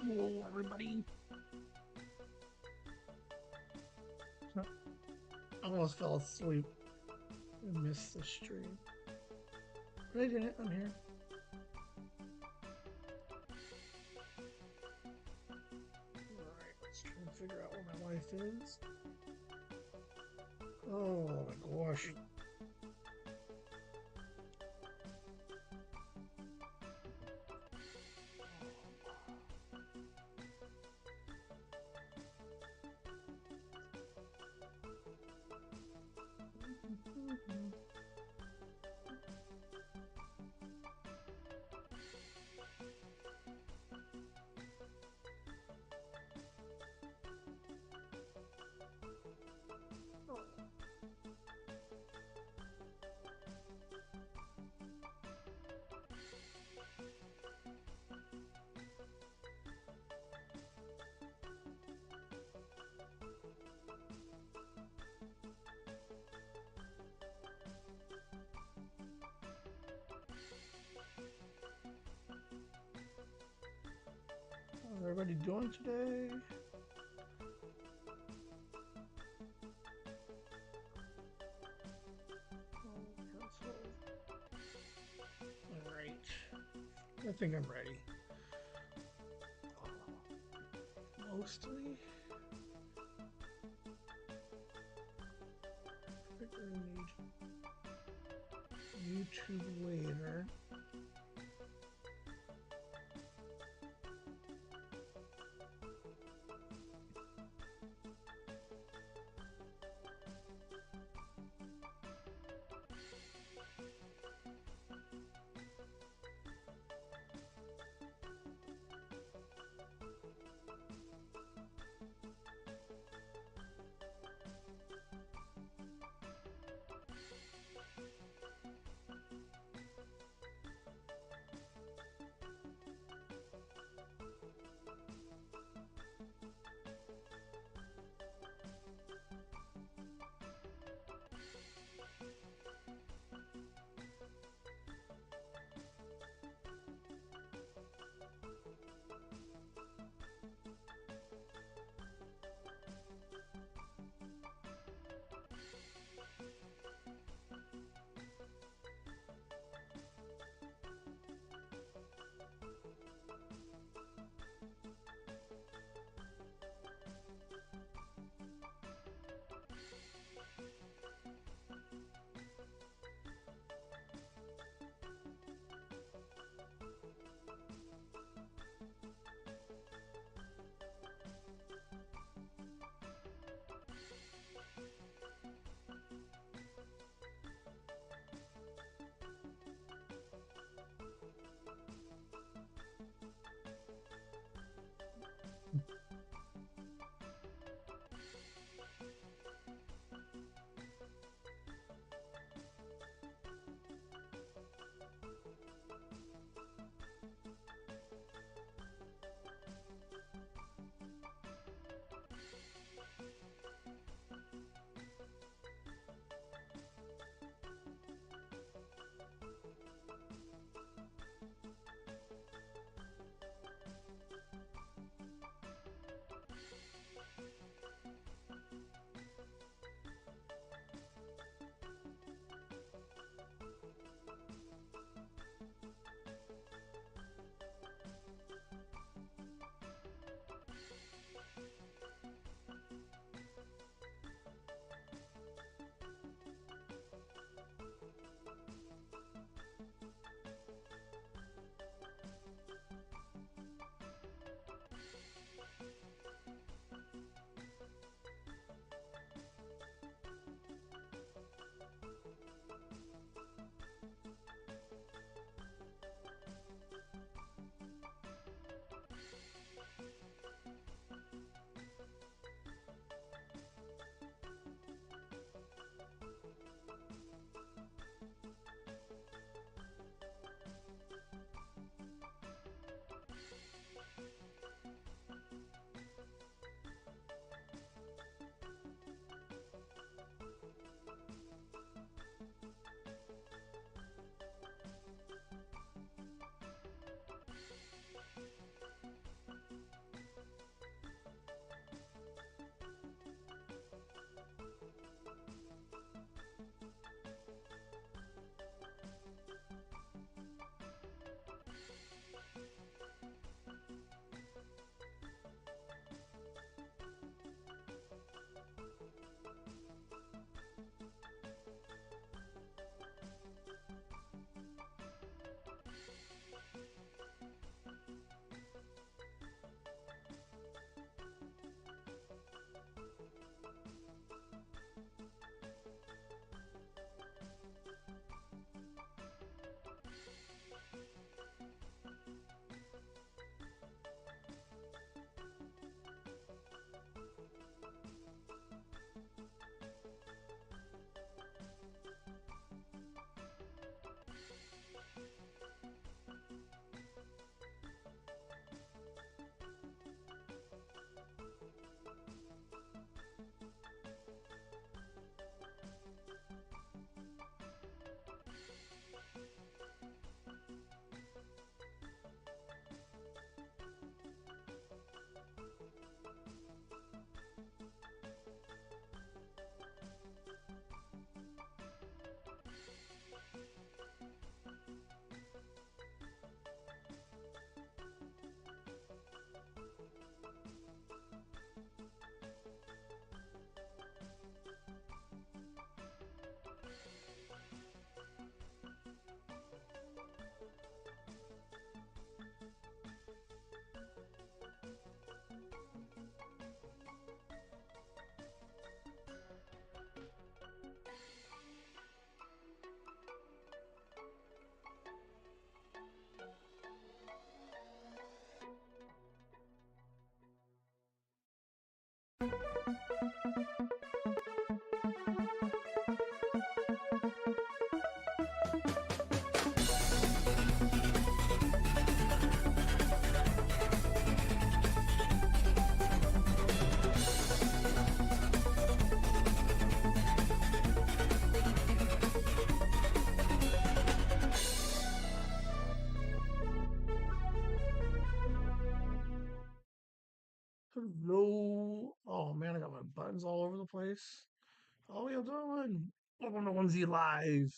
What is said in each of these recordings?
Hello, everybody. I almost fell asleep and missed the stream. But I didn't. I'm here. Alright, let's try and figure out where my wife is. Oh my gosh. How's everybody doing today? Alright. I think I'm ready. Mostly. I think I need YouTube later. Hello. Oh man, I got my buttons all over the place. How are you doing? Welcome to Whimsy Live.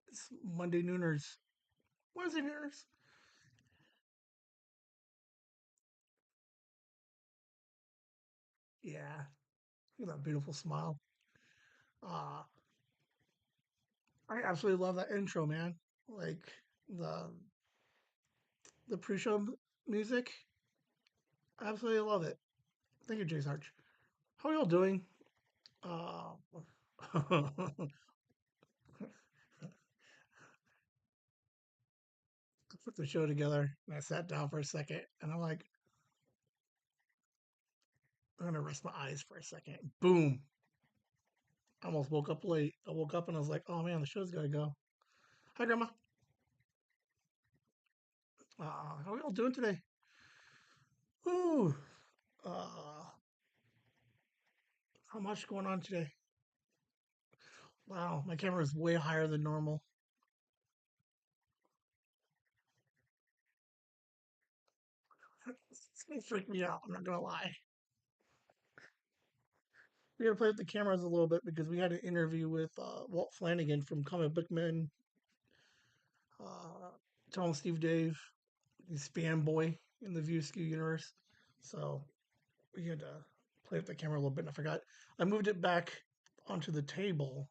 It's Monday Nooners. Wednesday Nooners. Yeah. Look at that beautiful smile. Uh, I absolutely love that intro, man. Like the the pre-show music. I absolutely love it. Thank you, Jay Sarge. How are y'all doing? Uh, I put the show together and I sat down for a second and I'm like, I'm gonna rest my eyes for a second. Boom. I almost woke up late. I woke up and I was like, oh man, the show's gotta go. Hi, Grandma. How are we all doing today? Ooh, uh, how much going on today? Wow, my camera is way higher than normal. It's gonna freak me out. I'm not gonna lie. We gotta play with the cameras a little bit because we had an interview with Walt Flanagan from Comic Book Men, uh, Tom Steve Dave, the Spam Boy in the View Skew universe. So we had to play with the camera a little bit. And I forgot. I moved it back onto the table,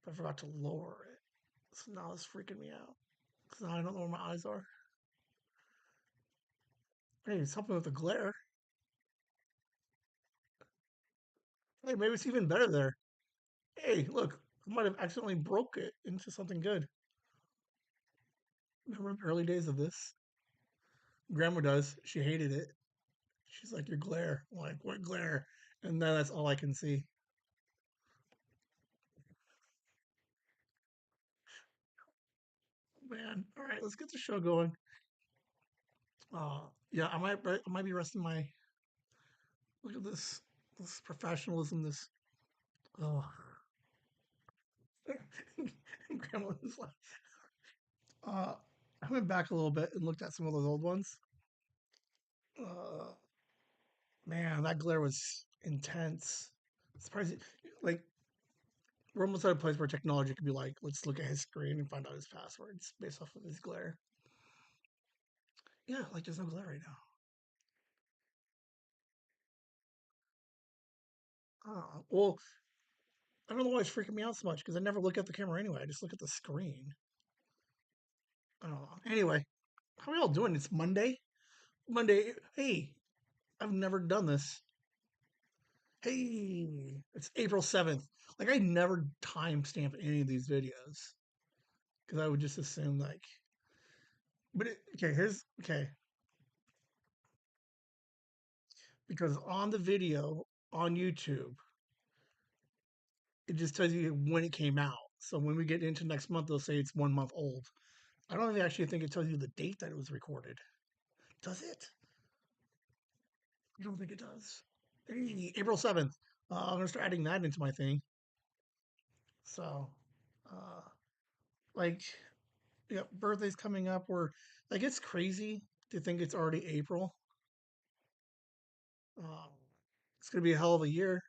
but I forgot to lower it. So now it's freaking me out. Because now I don't know where my eyes are. Hey, it's helping with the glare. Hey, maybe it's even better there. Hey, look, I might have accidentally broke it into something good. Remember the early days of this? Grandma does. She hated it. She's like, your glare. I'm like, what glare? And then that's all I can see. Man, all right, let's get the show going. Yeah, I might be resting my. Look at this professionalism. This. Oh, Grandma was like, uh, I went back a little bit and looked at some of those old ones. Uh, Man, that glare was intense. Surprising. Like, we're almost at a place where technology could be like, let's look at his screen and find out his passwords based off of his glare. Yeah, like there's no glare right now. Well, I don't know why it's freaking me out so much because I never look at the camera anyway. I just look at the screen. I don't know. Anyway, how are y'all doing? It's Monday. Monday. Hey, I've never done this. Hey, it's April 7th. Like, I never timestamp any of these videos because I would just assume, like, okay, okay. Because on the video on YouTube, it just tells you when it came out. So when we get into next month, they'll say it's 1 month old. I don't actually think it tells you the date that it was recorded. Does it? I don't think it does. Hey, April 7th. I'm going to start adding that into my thing. So, uh, like, yeah, birthday's coming up. Like, it's crazy to think it's already April. Um, it's going to be a hell of a year.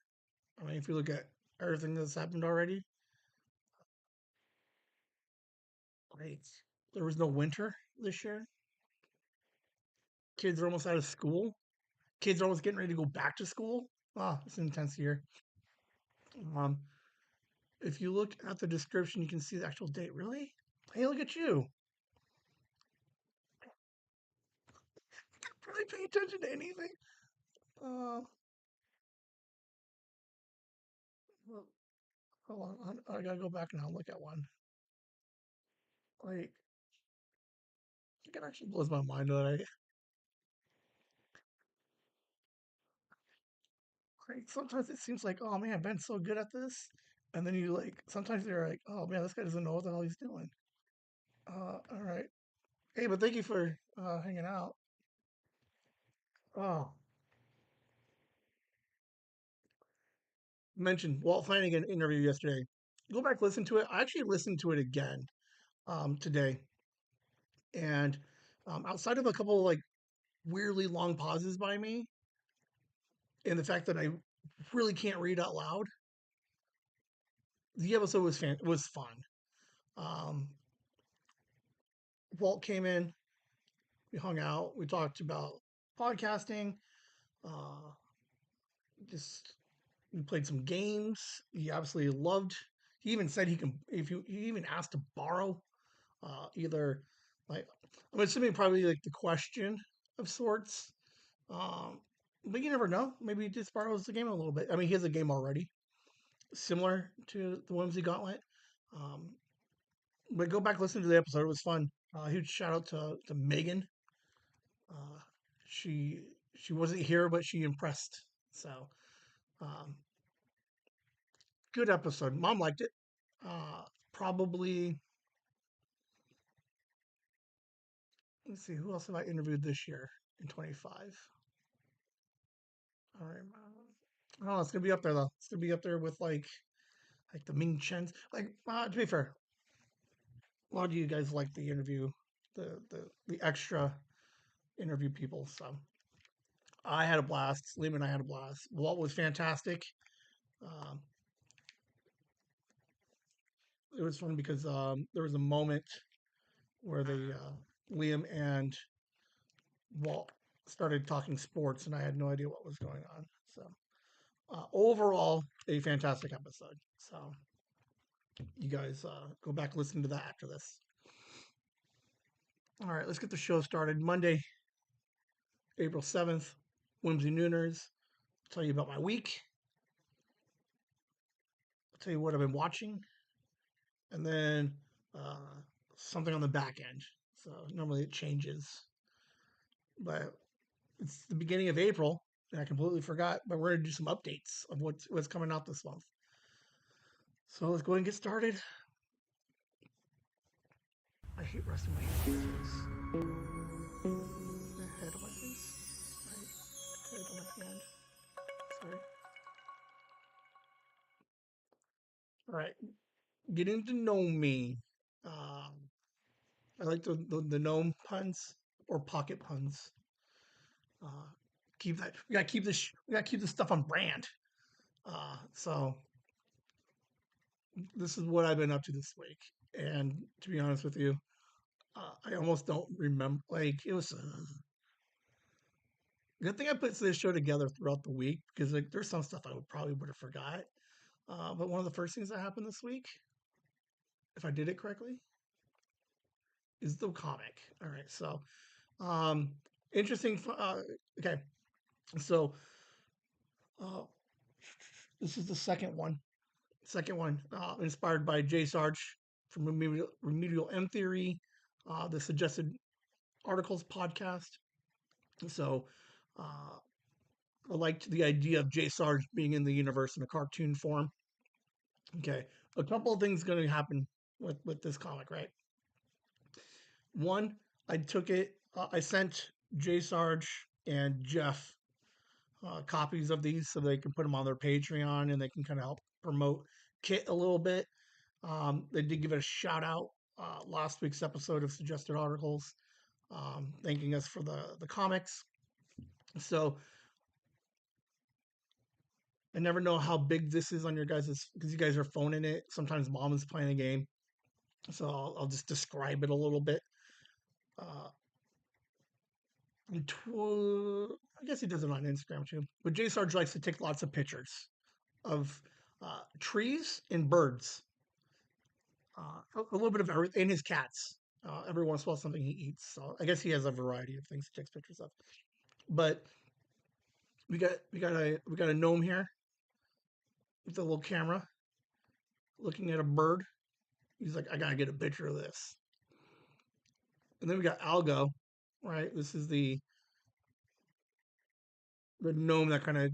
I mean, if you look at everything that's happened already, like, there was no winter this year. Kids are almost out of school. Kids are almost getting ready to go back to school. Ah, it's an intense year. Um, if you look at the description, you can see the actual date. Really? Hey, look at you. Really pay attention to anything. Uh, well, hold on. I gotta go back and I'll look at one. Like, it actually blows my mind that like, sometimes it seems like, oh man, Ben's so good at this. And then you like, sometimes you're like, oh man, this guy doesn't know what the hell he's doing. All right. Hey, but thank you for hanging out. Oh, mentioned Walt Flanagan interview yesterday. Go back, listen to it. I actually listened to it again today, and outside of a couple of, like weirdly long pauses by me, and the fact that I really can't read out loud, the episode was fun. Um, Walt came in, we hung out, we talked about podcasting, uh, just we played some games. He absolutely loved. He even said he can. If you, he even asked to borrow either like I'm assuming probably like the question of sorts. Um, but you never know. Maybe he just borrows the game a little bit. I mean, he has a game already similar to the Whimsy Gauntlet. Um, but go back listen to the episode. It was fun. Huge shout out to Megan. Uh, she she wasn't here, but she impressed. So um, good episode. Mom liked it. Probably let's see who else have I interviewed this year in 25. All right, oh, it's gonna be up there though. It's gonna be up there with like the Ming Chens. Like to be fair, a lot of you guys like the interview, the extra interview people. So I had a blast. Liam and I had a blast. Walt was fantastic. Um, it was fun because there was a moment where they Liam and Walt started talking sports, and I had no idea what was going on. So overall, a fantastic episode. So you guys go back and listen to that after this. All right, let's get the show started. Monday, April 7th, Whimsy Nooners. I'll tell you about my week. I'll tell you what I've been watching, and then uh, something on the back end. So normally it changes, but it's the beginning of April, and I completely forgot. But we're gonna do some updates of what's coming out this month. So let's go ahead and get started. I hate resting my hand on my face. The head of my face. Right. Head on my hand. Sorry. All right. Getting to know me. Um, I like the gnome puns or pocket puns. Uh, keep that. We gotta keep this. We gotta keep this stuff on brand. So this is what I've been up to this week. And to be honest with you, I almost don't remember. Like it was. Good thing I put this show together throughout the week because like there's some stuff I would have forgot. But one of the first things that happened this week, if I did it correctly, is the comic. All right, so um, interesting. Okay, so uh, this is the second one. Second one, inspired by Jay Sarge from Remedial M Theory, the Suggested Articles podcast. So uh, I liked the idea of Jay Sarge being in the universe in a cartoon form. Okay, a couple of things going to happen with this comic, right? One, I took it. I sent Jay Sarge and Jeff copies of these so they can put them on their Patreon and they can kind of help promote Kit a little bit. They did give it a shout out last week's episode of Suggested Articles, thanking us for the comics. So I never know how big this is on your guys' because you guys are phoning it. Sometimes mom is playing a game, so I'll just describe it a little bit. Uh, I guess he does it on Instagram too. But Jay Sarge likes to take lots of pictures of trees and birds, a little bit of everything, and his cats. Every once in a while, something he eats. So I guess he has a variety of things he takes pictures of. But we got a gnome here with a little camera looking at a bird. He's like, I gotta get a picture of this. And then we got Algo, right? This is the gnome that kind of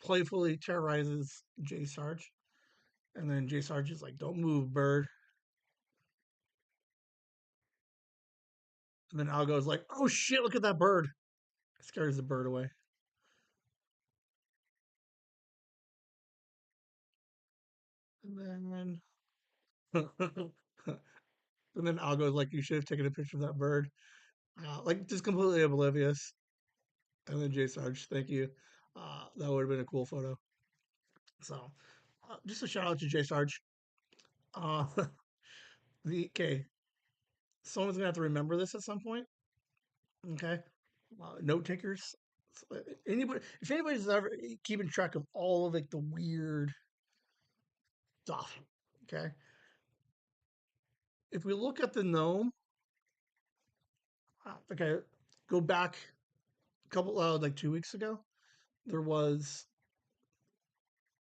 playfully terrorizes Jay Sarge. And then Jay Sarge is like, "Don't move, bird." And then Algo's like, "Oh shit, look at that bird!" Scares the bird away. And then, and then Algo's like, "You should have taken a picture of that bird." Like just completely oblivious. And then J Sarge, thank you. That would have been a cool photo. So, just a shout out to J Sarge. Uh, the okay, someone's gonna have to remember this at some point. Okay, note takers. Anybody, if anybody's ever keeping track of all of like the weird stuff, okay. If we look at the gnome, okay, go back a couple, like 2 weeks ago, there was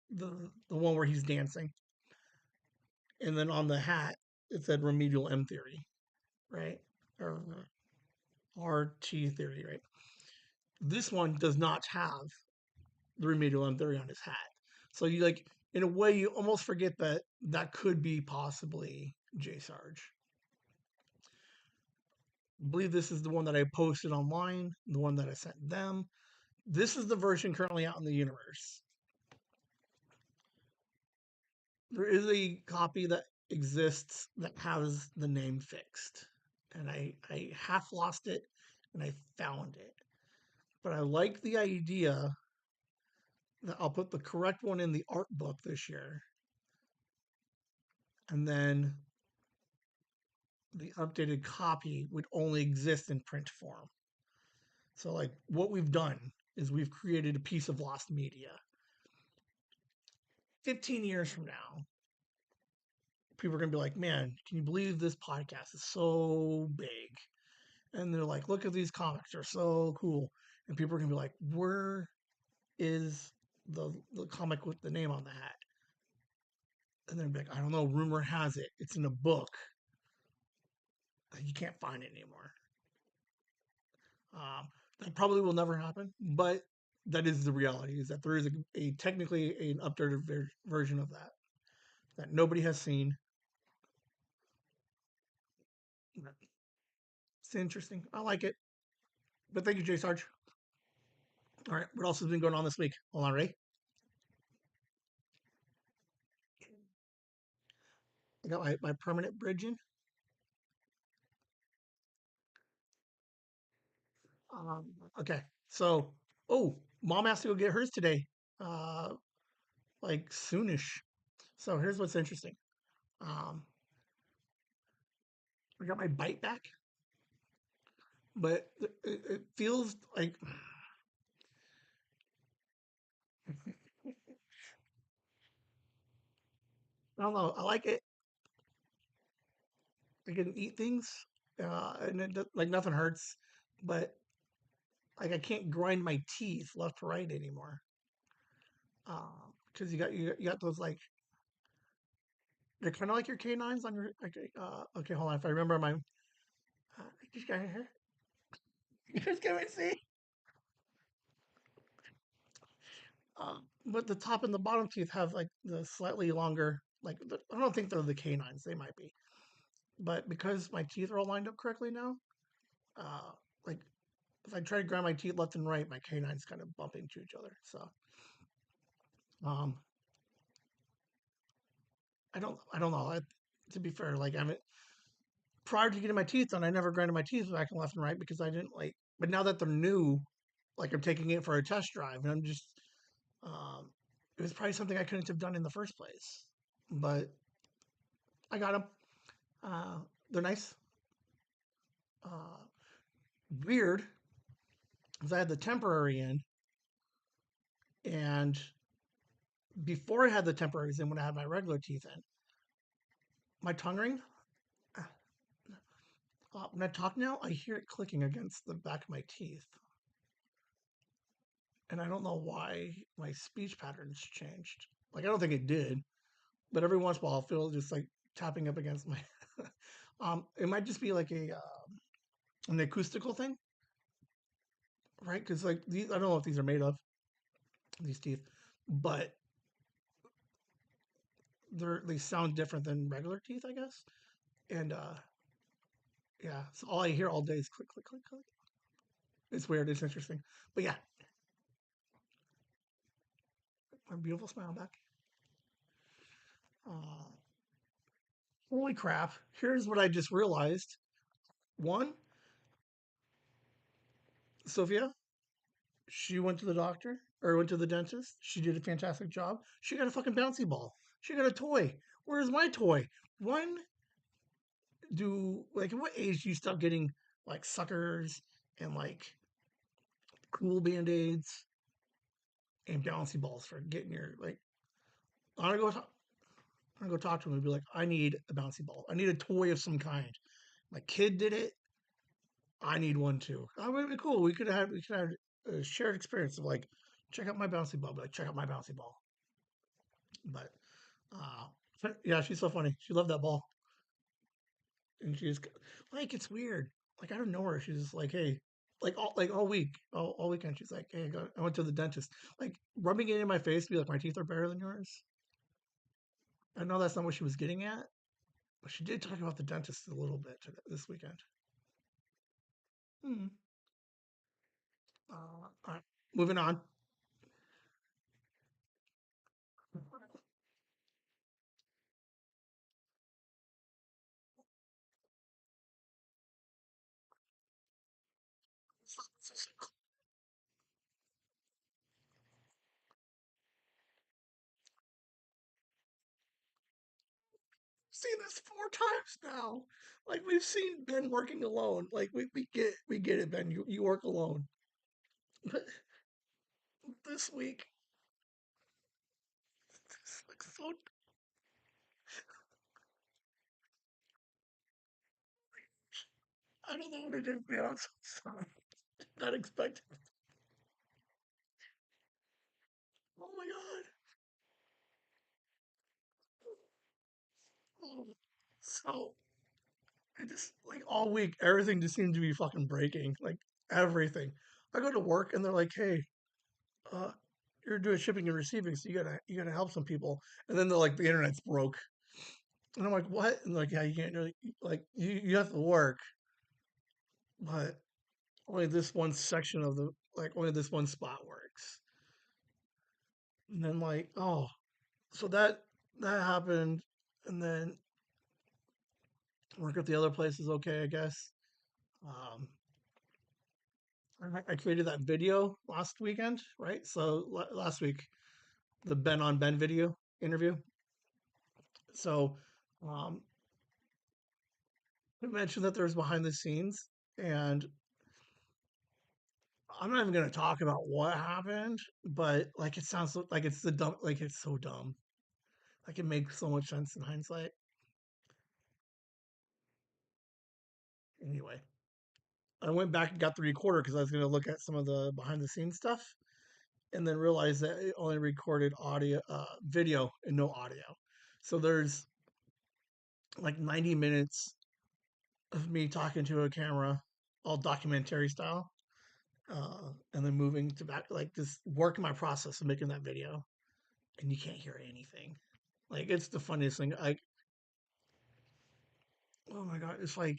the one where he's dancing, and then on the hat it said remedial M theory, right? Or RT theory, right? This one does not have the remedial M theory on his hat. So you like, in a way, you almost forget that that could be possibly J Sarge. I believe this is the one that I posted online, the one that I sent them. This is the version currently out in the universe. There is a copy that exists that has the name fixed. And I half lost it and I found it. But I like the idea that I'll put the correct one in the art book this year. And then the updated copy would only exist in print form. So, like, what we've done is we've created a piece of lost media. 15 years from now, people are going to be like, man, can you believe this podcast is so big? And they're like, look at these comics, they're so cool. And people are going to be like, where is the comic with the name on the hat? And they're be like, I don't know, rumor has it, it's in a book. You can't find it anymore. Um, that probably will never happen, but that is the reality. Is that there is a technically an updated version of that that nobody has seen. It's interesting. I like it. But thank you, Jay Sarge. All right, what else has been going on this week? Hold on, ready? I got my permanent bridge in. Um, okay, so mom has to go get hers today, uh, like soonish. So here's what's interesting. Um, I got my bite back, but it feels like I don't know. I like it. I can eat things, and like nothing hurts, but like I can't grind my teeth left to right anymore. Because you got those like they're kind of like your canines on your okay. Hold on, if I remember my just got here. You just gonna see. But the top and the bottom teeth have like the slightly longer. Like I don't think they're the canines. They might be, but because my teeth are all lined up correctly now, uh, like if I try to grind my teeth left and right, my canines kind of bump into each other. So um, I don't know. To be fair, like I mean, prior to getting my teeth done, I never grinded my teeth back and left and right because I didn't like. But now that they're new, like I'm taking it for a test drive, and I'm just, um, it was probably something I couldn't have done in the first place. But I got them. Uh, they're nice. Uh, weird because I had the temporary in, and before I had the temporaries in, when I had my regular teeth in, my tongue ring. When I talk now, I hear it clicking against the back of my teeth, and I don't know why my speech patterns changed. Like I don't think it did, but every once in a while I'll feel just like tapping up against my. It might just be like a an acoustical thing, right? Because like these, I don't know if these are made of these teeth, but they sound different than regular teeth, I guess. And yeah, so all I hear all day is click, click, click, click. It's weird. It's interesting, but yeah, my beautiful smile back. Uh, Holy crap! Here's what I just realized. One, Sophia, She went to the doctor or went to the dentist. She did a fantastic job. She got a fucking bouncy ball. She got a toy. Where's my toy? When do like what age do you stop getting like suckers and like cool band-aids and bouncy balls for getting your like I'm gonna go talk, I'm gonna go talk to him and be like, I need a bouncy ball. I need a toy of some kind. My kid did it. I need one too. That would be cool. We could have a shared experience of like, check out my bouncy ball. Be like, check out my bouncy ball. But yeah, she's so funny. She loved that ball, and she's like, it's weird. Like out of nowhere, she's just like, hey, like all week, all weekend, she's like, hey, I went to the dentist. Like rubbing it in my face, be like, my teeth are better than yours. I know that's not what she was getting at, but she did talk about the dentist a little bit this weekend. Hmm. All right, moving on. Seen this 4 times now. Like we've seen Ben working alone. Like we get it, Ben. You work alone. But this week, it's like so I don't know what to do, man. I'm so sorry. Not expecting. Oh my god. Oh. So I just like all week, everything just seemed to be fucking breaking. Like everything. I go to work and they're like, "Hey, uh, you're doing shipping and receiving, so you gotta help some people." And then they're like, "The internet's broke," and I'm like, "What?" And like, "Yeah, you can't really like you have to work, but only this one section of the like only this one spot works." And then like, oh, so that happened, and then work at the other place is okay, I guess. Um, I created that video last weekend, right? So last week, the Ben on Ben video interview. So um, we mentioned that there's behind the scenes, and I'm not even going to talk about what happened, but like it sounds like it's the dumb, like it's so dumb. Like it makes so much sense in hindsight. Anyway, I went back and got the recorder because I was going to look at some of the behind the scenes stuff, and then realized that it only recorded audio, video, and no audio. So there's like 90 minutes of me talking to a camera, all documentary style, and then moving to back, like just working my process of making that video, and you can't hear anything. Like it's the funniest thing. Like, oh my god, it's like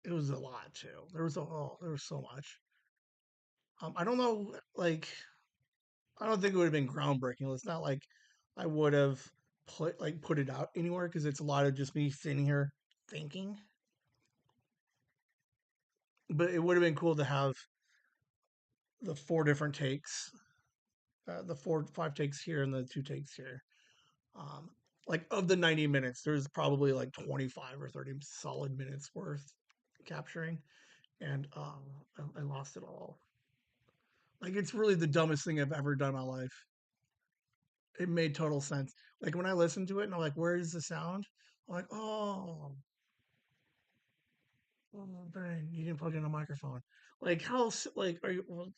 it was a lot too. There was so much. I don't know, like I don't think it would have been groundbreaking. It's not like I would have put it out anywhere because it's a lot of just me sitting here thinking. But it would have been cool to have the 4 different takes, the 4 5 takes here and the 2 takes here. Um, like of the 90 minutes, there's probably like 25 or 30 solid minutes worth capturing, and I lost it all. Like it's really the dumbest thing I've ever done in my life. It made total sense. Like when I listened to it and I'm like, where is the sound? I'm like, oh, dang, you didn't plug in a microphone. Like how like are you? Well,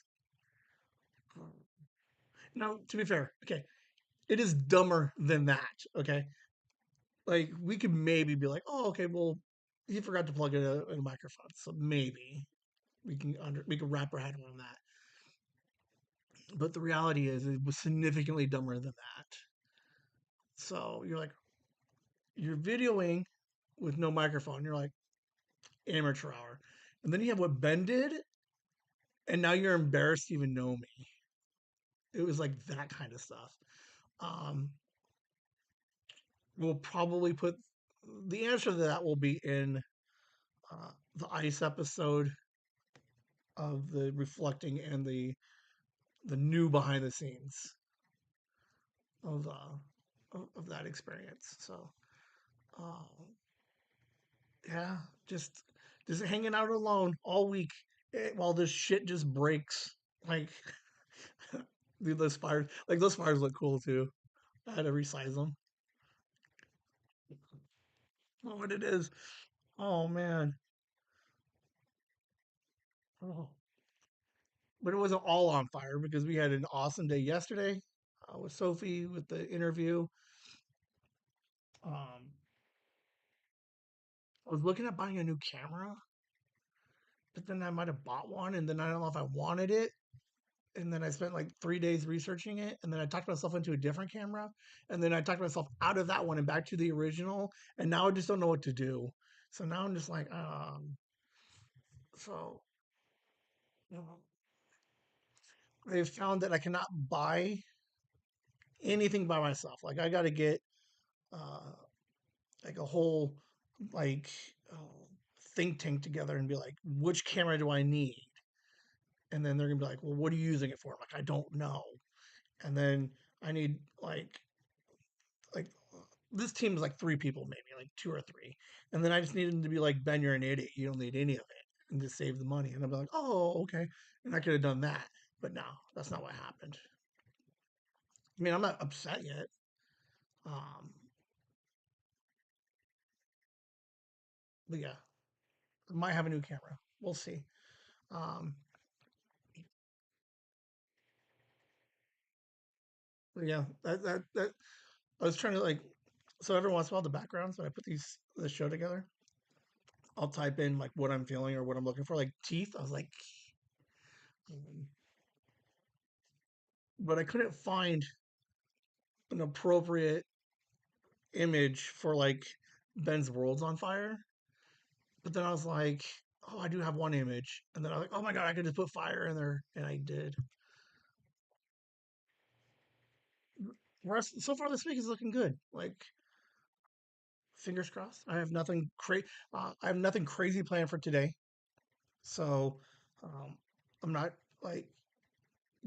now to be fair, okay, it is dumber than that. Okay, like we could maybe be like, oh, okay, well, he forgot to plug in a microphone, so maybe we can wrap our head around that. But the reality is, it was significantly dumber than that. So you're videoing with no microphone. You're like amateur hour, and then you have what Ben did, and now you're embarrassed to even know me. It was like that kind of stuff. Um, we'll probably put the answer to that will be in the ice episode of the reflecting and the new behind the scenes of of that experience. So uh, yeah, just just hanging out alone all week while this shit just breaks. Like, dude, those fires look cool too. I had to resize them. Oh, what it is. Oh man. Oh. But it wasn't all on fire because we had an awesome day yesterday with Sophie with the interview. Um, I was looking at buying a new camera, but then I might have bought one, and then I don't know if I wanted it. And then I spent like 3 days researching it, and then I talked myself into a different camera, and then I talked myself out of that one and back to the original, and now I just don't know what to do. So now I'm just like, so you know, they've found that I cannot buy anything by myself. Like I got to get uh, like a whole like uh, think tank together and be like, which camera do I need? And then they're gonna be like, well, what are you using it for? I'm like, I don't know. And then I need like this team is like three people, maybe like two or three. And then I just needed to be like, Ben, you're an idiot. You don't need any of it, and just save the money. And I'll be like, oh, okay. And I could have done that, but no, that's not what happened. I mean, I'm not upset yet. Um, but yeah, I might have a new camera. We'll see. Um, but yeah, that I was trying to like, so every once in a while, the backgrounds when I put the show together, I'll type in like what I'm feeling or what I'm looking for, like teeth. I was like, mm, but I couldn't find an appropriate image for like Ben's world's on fire. But then I was like, oh, I do have one image, and then I was like, oh my god, I could just put fire in there, and I did. Rest so far this week is looking good. Like fingers crossed. I have nothing crazy planned for today, so um, I'm not like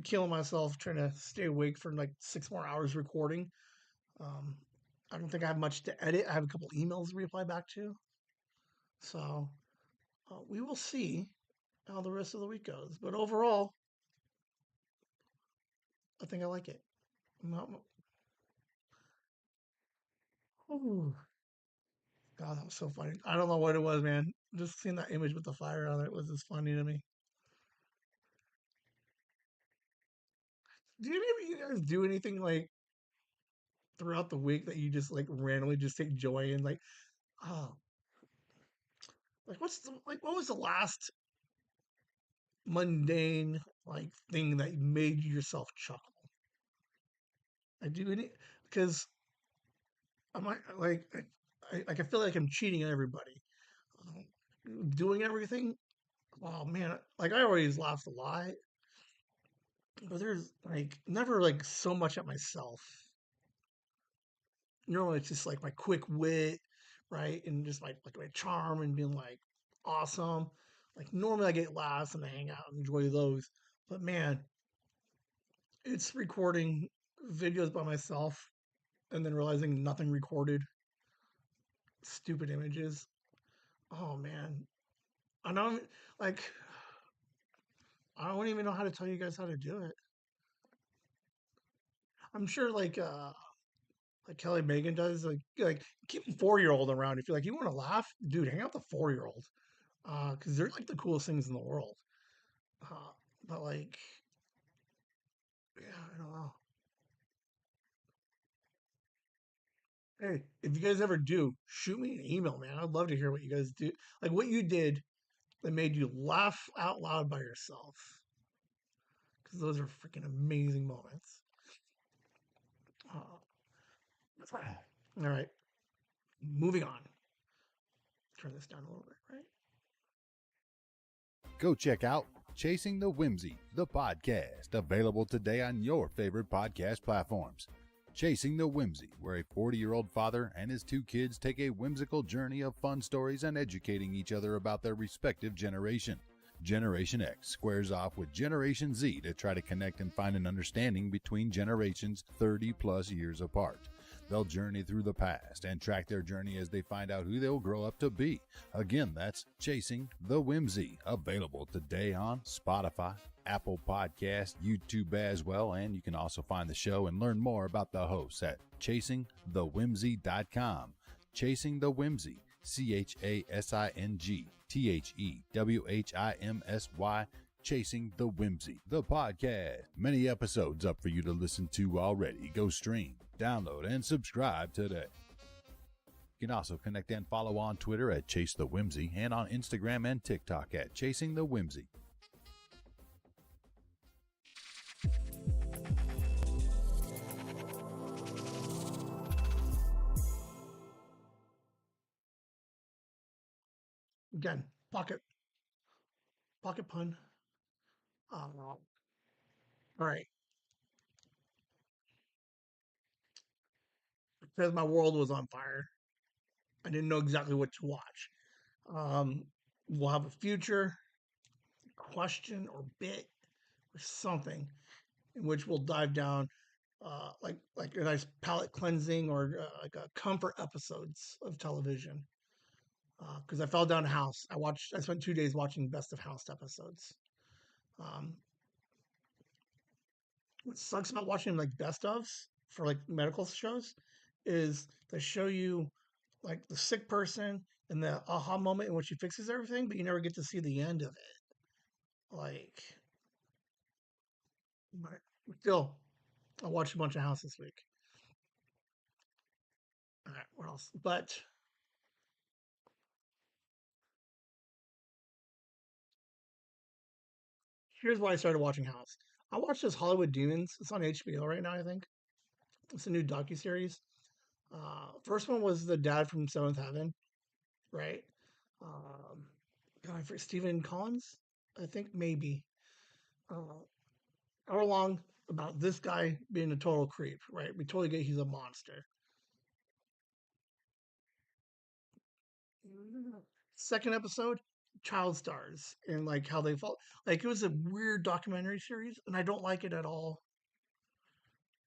killing myself trying to stay awake for like 6 more hours recording. Um, I don't think I have much to edit. I have a couple emails to reply back to. So we will see how the rest of the week goes. But overall, I think I like it. Not, ooh, God, that was so funny. I don't know what it was, man. Just seeing that image with the fire on it was just funny to me. Do any of you guys do anything like throughout the week that you just like randomly just take joy in? Like, oh, like what was the last mundane like thing that made yourself chuckle? I do any because I'm like like I feel like I'm cheating on everybody. Doing everything. Oh man, like I always laughed a lot, but there's like never like so much at myself. Normally it's just like my quick wit, right, and just like my charm and being like awesome. Like normally I get laughs and I hang out and enjoy those, but man, it's recording videos by myself and then realizing nothing recorded, stupid images. Oh man, I don't like. I don't even know how to tell you guys how to do it. I'm sure like Kelly Megan does, like keep a 4-year-old around. If you're like you want to laugh, dude, hang out the 4-year-old, because they're like the coolest things in the world. Uh, but like, yeah, I don't know. Hey, if you guys ever do, shoot me an email, man. I'd love to hear what you guys do, like what you did that made you laugh out loud by yourself, because those are freaking amazing moments. Uh, all right, moving on. Turn this down a little bit, right? Go check out Chasing the Whimsy, the podcast, available today on your favorite podcast platforms. Chasing the Whimsy, where a 40-year-old father and his 2 kids take a whimsical journey of fun stories and educating each other about their respective generation. Generation X squares off with Generation Z to try to connect and find an understanding between generations 30 plus years apart. They'll journey through the past and track their journey as they find out who they'll grow up to be. Again, that's Chasing the Whimsy, available today on Spotify, Apple Podcast, YouTube as well, and you can also find the show and learn more about the hosts at chasingthewhimsy.com. Chasing the Whimsy, ChasingTheWhimsy, Chasing the Whimsy, the podcast. Many episodes up for you to listen to already. Go stream, download, and subscribe today. You can also connect and follow on Twitter at Chase the Whimsy and on Instagram and TikTok at Chasing the Whimsy. Again, pocket pun. All right. Because my world was on fire, I didn't know exactly what to watch. Um, we'll have a future question or bit or something in which we'll dive down, like a nice palate cleansing or like a comfort episodes of television. Because I fell down a house. I spent 2 days watching best of house episodes. Um, what sucks about watching like best ofs for like medical shows is they show you like the sick person and the aha moment in which he fixes everything, but you never get to see the end of it. Like, but still, I watched a bunch of House this week. All right, what else? But here's why I started watching House. I watched this Hollywood Demons. It's on HBO right now, I think. It's a new docu series. First one was the dad from Seventh Heaven, right? Um, God, I forget, Stephen Collins, I think maybe. Uh, Hour long about this guy being a total creep, right? We totally get he's a monster. Second episode, child stars and like how they fall. Like it was a weird documentary series, and I don't like it at all.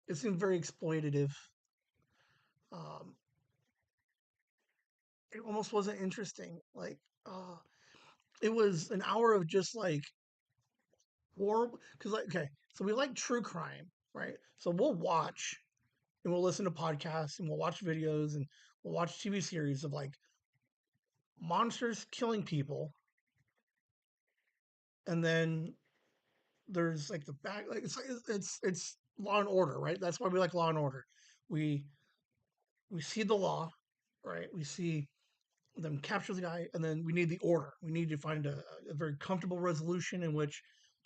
It seemed very exploitative. Um, it almost wasn't interesting. It was an hour of just like horrible. Because like, okay, so we like true crime, right? So we'll watch and we'll listen to podcasts and we'll watch videos and we'll watch TV series of like monsters killing people, and then there's like the back, like it's Law and Order, right? That's why we like Law and Order. We we see the law, right? We see them capture the guy, and then we need the order. We need to find a very comfortable resolution in which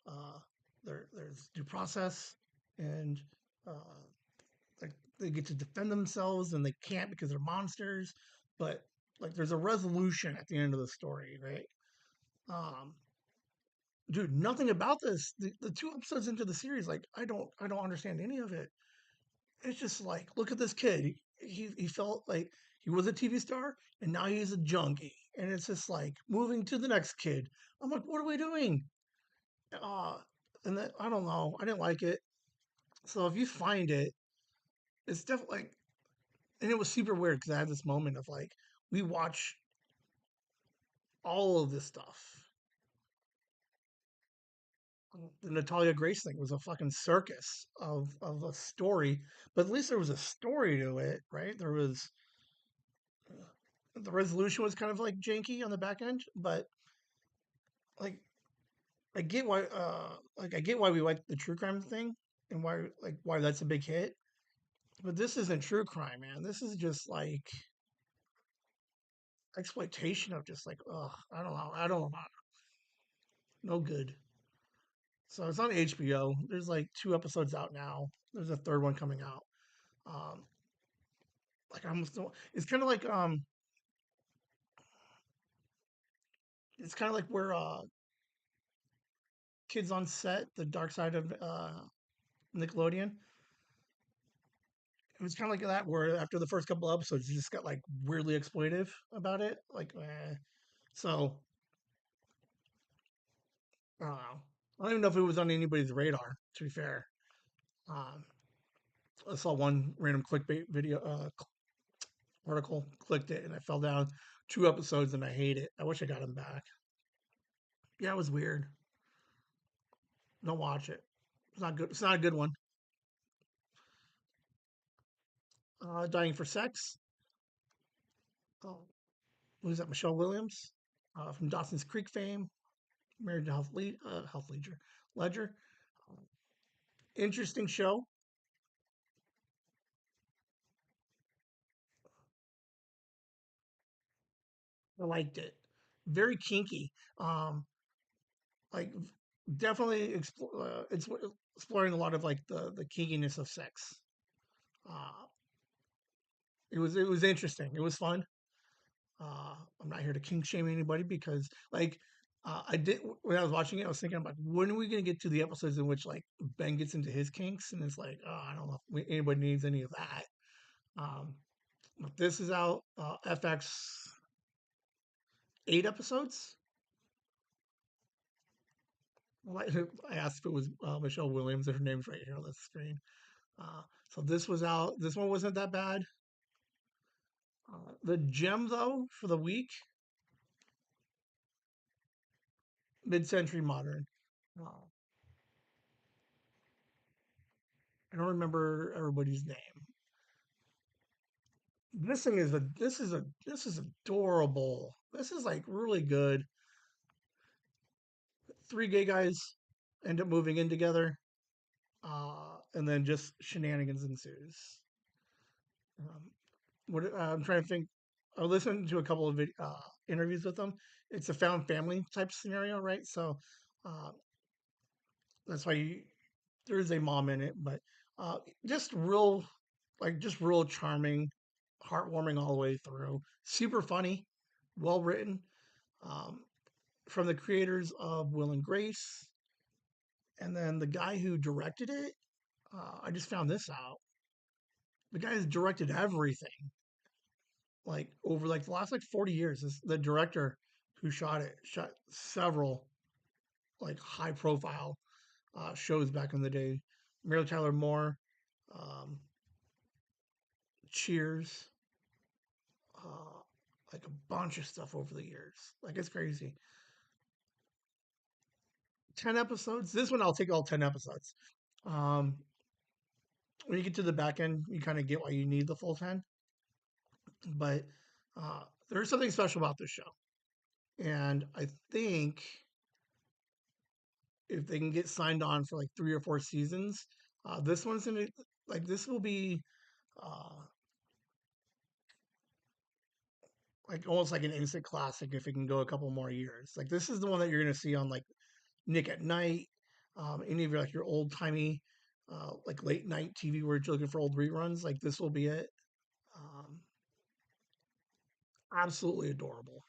uh, there's due process and uh, like they get to defend themselves and they can't because they're monsters, but like there's a resolution at the end of the story, right? Um, dude, nothing about this. The two episodes into the series, like I don't understand any of it. It's just like, look at this kid. He felt like he was a TV star and now he's a junkie. And it's just like moving to the next kid. I'm like, what are we doing? Uh and then I don't know. I didn't like it. So if you find it, it's definitely like, and it was super weird because I had this moment of like, we watch all of this stuff. The Natalia Grace thing was a fucking circus of a story, but at least there was a story to it, right? There was the resolution was kind of like janky on the back end, but like I get why I get why we like the true crime thing and why that's a big hit. But this isn't true crime, man. This is just like exploitation of just like I don't know, no good. So it's on HBO. There's like two episodes out now. There's a third one coming out. Um, like I almost don't. It's kind of like where kids on set, the dark side of Nickelodeon. It was kind of like that, where after the first couple episodes, you just got like weirdly exploitive about it. Like, so I don't know. I don't even know if it was on anybody's radar. To be fair, um, I saw one random clickbait video article, clicked it, and I fell down 2 episodes, and I hate it. I wish I got him back. Yeah, it was weird. Don't watch it. It's not good. It's not a good one. Dying for Sex. Oh, who's that? Michelle Williams from Dawson's Creek fame. Married to Health Ledger. Ledger. Interesting show. I liked it. Very kinky. Like definitely it's exploring a lot of like the kinkiness of sex. Uh, it was interesting. It was fun. I'm not here to kink shame anybody because like I did when I was watching it, I was thinking about when are we gonna get to the episodes in which like Ben gets into his kinks, and it's like I don't know if anybody needs any of that. Um, but this is out FX 8 episodes. Well, I asked if it was Michelle Williams, and her name's right here on the screen. So this was out. This one wasn't that bad. The gem though for the week, mid-century modern. Uh, I don't remember everybody's name. This is adorable. This is like really good. Three gay guys end up moving in together, and then just shenanigans ensues. Um, I'm trying to think. I listened to a couple of interviews with them. It's a found family type scenario, right? So uh, that's why there is a mom in it, but uh, just real, just real charming, heartwarming all the way through. Super funny, well written. Um, from the creators of Will and Grace, and then the guy who directed it. I just found this out. The guy has directed everything, like over like the last like 40 years. This, the director who shot it shot several like high profile shows back in the day. Mary Tyler Moore, um, Cheers, uh, like a bunch of stuff over the years. Like it's crazy. 10 episodes. This one I'll take all 10 episodes. Um, when you get to the back end, you kind of get why you need the full 10. But there's something special about this show, and I think if they can get signed on for like 3 or 4 seasons, this one's gonna like this will be uh, like almost like an instant classic if it can go a couple more years. Like this is the one that you're gonna see on like Nick at Night, any of your like your old timey like late night TV where you're looking for old reruns. Like this will be it. Um, Absolutely adorable.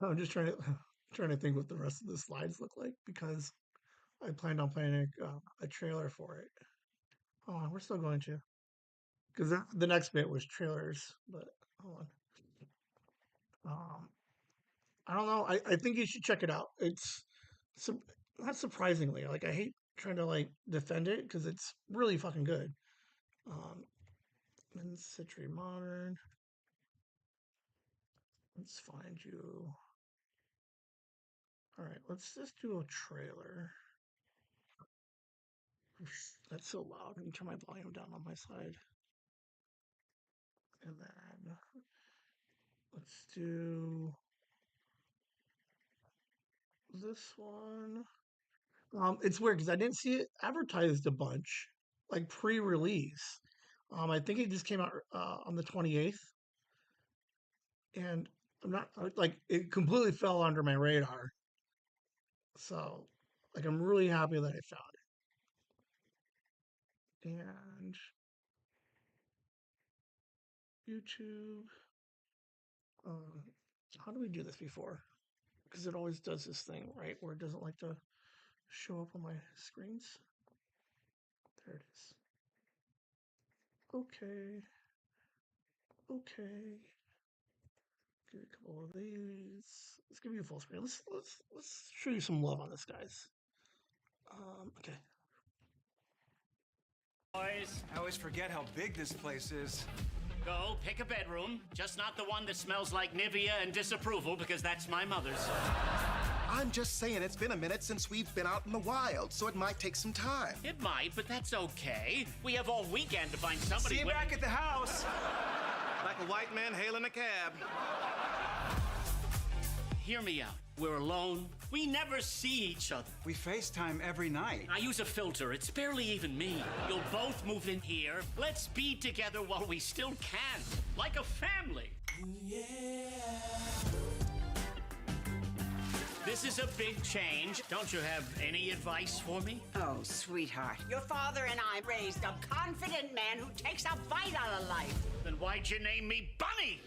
I'm just trying to think what the rest of the slides look like because I planned on planning a trailer for it. Oh, we're still going to because the next bit was trailers, but hold on. I don't know. I think you should check it out. It's su- not surprisingly like I hate trying to like defend it because it's really fucking good. Um, and Century Modern. Let's find you. All right, let's just do a trailer. That's so loud. Let me turn my volume down on my side. And then let's do this one. It's weird because I didn't see it advertised a bunch, like pre-release. I think it just came out on the 28th, and I'm not like it completely fell under my radar. So, like, I'm really happy that I found it. And YouTube. Um, how do we do this before? Because it always does this thing, right, where it doesn't like to show up on my screens. There it is. Okay. Okay. Give me a couple of these. Let's give you a full screen. Let's show you some love on this, guys. Okay. Boys, I always forget how big this place is. go pick a bedroom, just not the one that smells like Nivea and disapproval, because that's my mother's. I'm just saying it's been a minute since we've been out in the wild, so it might take some time. It might, but that's okay. We have all weekend to find somebody. See you back at the house. Like a white man hailing a cab. Hear me out. We're alone. We never see each other. We FaceTime every night. I use a filter. It's barely even me. You'll both move in here. Let's be together while we still can. Like a family. Yeah. This is a big change. Don't you have any advice for me? Oh, sweetheart. Your father and I raised a confident man who takes a bite out of life. Then why'd you name me Bunny?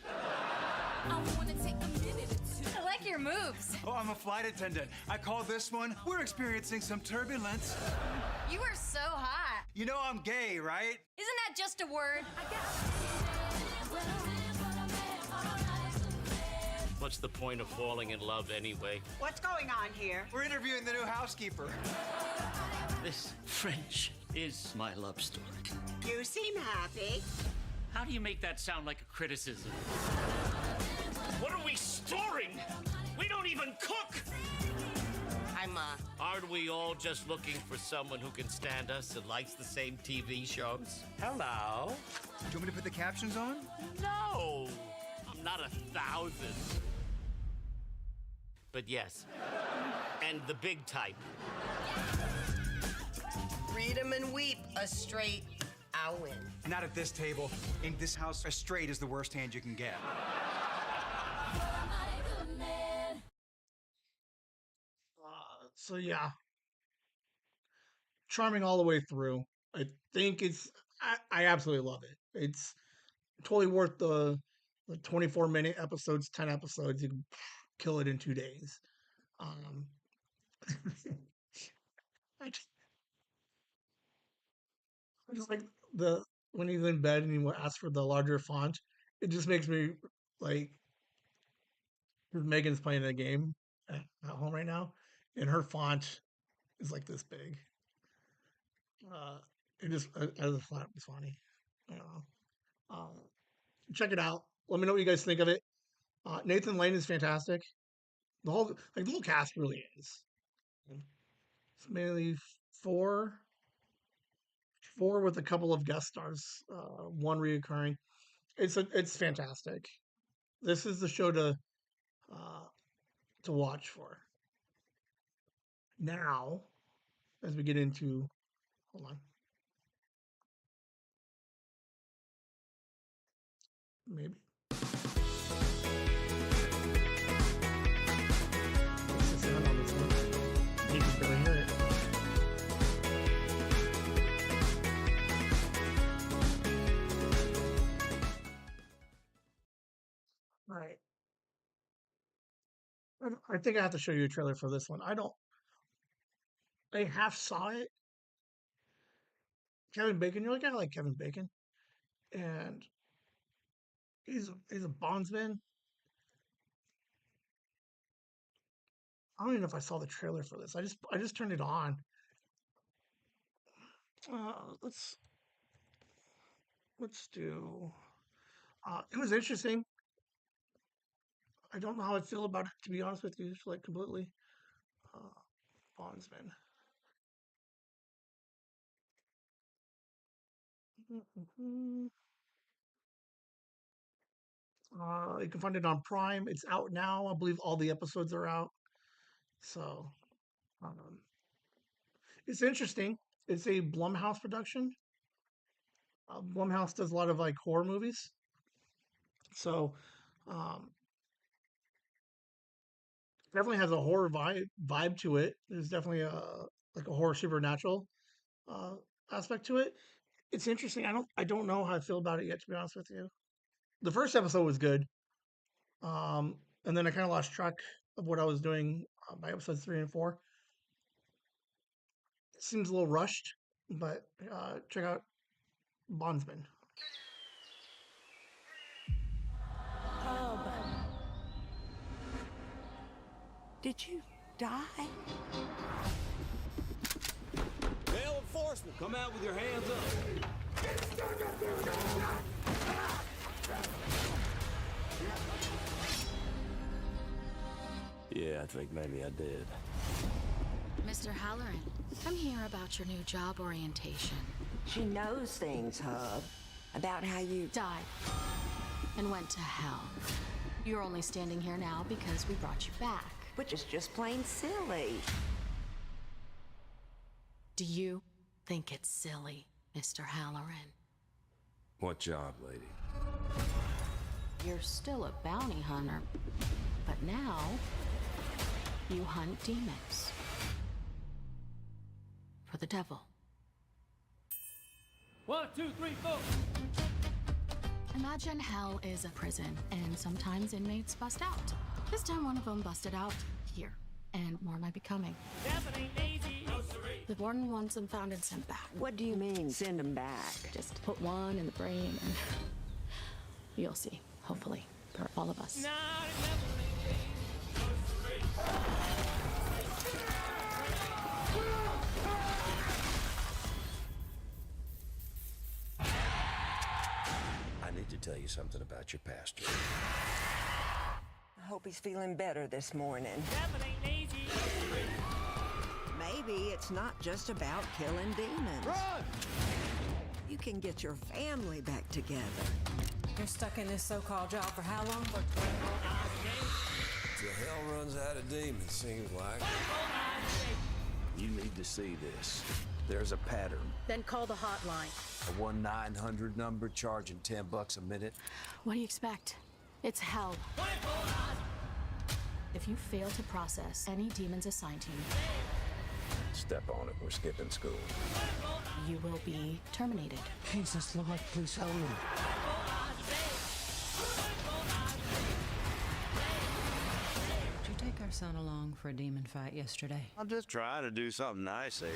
I wanna take a minute or two. I like your moves. Oh, I'm a flight attendant. I call this one. We're experiencing some turbulence. You are so hot. You know I'm gay, right? Isn't that just a word? What's the point of falling in love anyway? What's going on here? We're interviewing the new housekeeper. This French is my love story. You seem happy. How do you make that sound like a criticism? What are we storing? We don't even cook! Aren't we all just looking for someone who can stand us and likes the same TV shows? Hello? Do you want me to put the captions on? No! I'm not 1,000. But yes. And the big type. Read 'em and weep. A straight, I'll win. Not at this table. In this house, a straight is the worst hand you can get. So yeah, charming all the way through. I think I absolutely love it. It's totally worth the 24-minute episodes, 10 episodes. You can kill it in 2 days. Um, I just, I just like the when he's in bed and he asks for the larger font. It just makes me like 'cause Megan's playing a game at home right now, and her font is like this big. Uh, it just as a font was funny. I don't know. Check it out. Let me know what you guys think of it. Nathan Lane is fantastic. The whole cast really is. It's mainly four, four with a couple of guest stars, one reoccurring. It's fantastic. This is the show uh, to watch for. Now, as we get into, hold on, maybe. Let's just sound on this one. You can barely hear it. All right. I think I have to show you a trailer for this one. I half saw it. Kevin Bacon, you're like, I like Kevin Bacon. And he's a bondsman. I don't even know if I saw the trailer for this. I just turned it on. Let's do. It was interesting. I don't know how I feel about it, to be honest with you, like completely. Uh, bondsman. You can find it on Prime. It's out now. I believe all the episodes are out. So, um, it's interesting. It's a Blumhouse production. Blumhouse does a lot of like horror movies. So, um, definitely has a horror vibe to it. There's definitely a like a horror supernatural uh, aspect to it. It's interesting. I don't know how I feel about it yet, to be honest with you. The first episode was good, and then I kind of lost track of what I was doing by episodes 3 and 4. It seems a little rushed, but check out Bondsman. Pub Did you die? Male enforcement, come out with your hands up. Yeah, I think maybe I did. Mr. Halloran, I'm here about your new job orientation. She knows things, Hub, about how you Died and went to hell. You're only standing here now because we brought you back. which is just plain silly. Do you think it's silly, Mr. Halloran? What job, lady? You're still a bounty hunter, but now you hunt demons for the devil. 1, 2, 3, 4. Imagine hell is a prison, and sometimes inmates bust out. This time one of them busted out here, and more might be coming. The warden wants them found and sent back. What do you mean, send them back? Just put one in the brain, and you'll see, hopefully, for all of us. I need to tell you something about your pastor. I hope he's feeling better this morning. Maybe it's not just about killing demons. Run! You can get your family back together. You're stuck in this so-called job for how long? Till hell runs out of demons, seems like. You need to see this. There's a pattern. Then call the hotline. A 1-900 number charging $10 a minute. What do you expect? It's hell. If you fail to process any demons assigned to you, Step on it, we're skipping school. you will be terminated. Jesus, Lord, please help me. Did you take our son along for a demon fight yesterday? I'm just trying to do something nice here.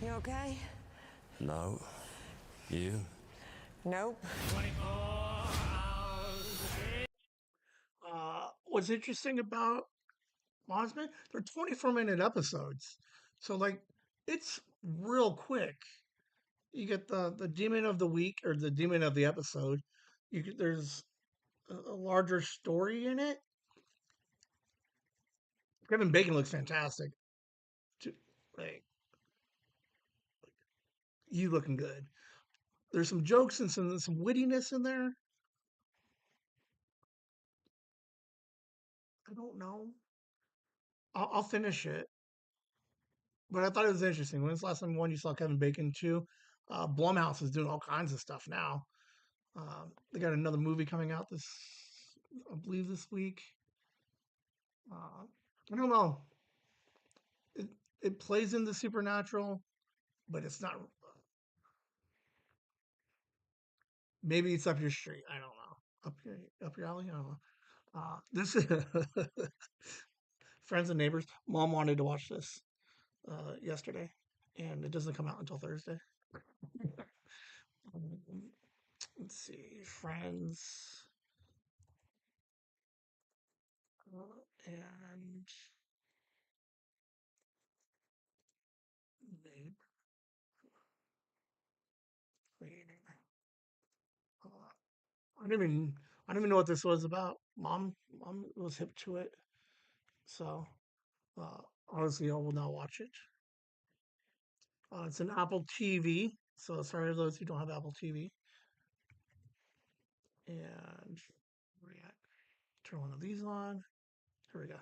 You okay? No. You? Nope. What's interesting about Mosman, they're 24-minute episodes. So, like, it's real quick. You get the demon of the week or the demon of the episode. There's a larger story in it. Kevin Bacon looks fantastic. Like, you looking good. There's some jokes and some wittiness in there. I don't know. I'll finish it. But I thought it was interesting. When's the last time you saw Kevin Bacon too? Blumhouse is doing all kinds of stuff now. They got another movie coming out I believe this week. I don't know. It plays in the supernatural, but it's not. Maybe it's up your street. I don't know. Up your alley. I don't know. This is Friends and Neighbors. Mom wanted to watch this yesterday, and it doesn't come out until Thursday. Let's see, Friends, and Neighbor. I didn't even know what this was about. Mom was hip to it, so honestly, I will not watch it. It's an Apple TV, so sorry to those who don't have Apple TV. And where we at? Turn one of these on. Here we go.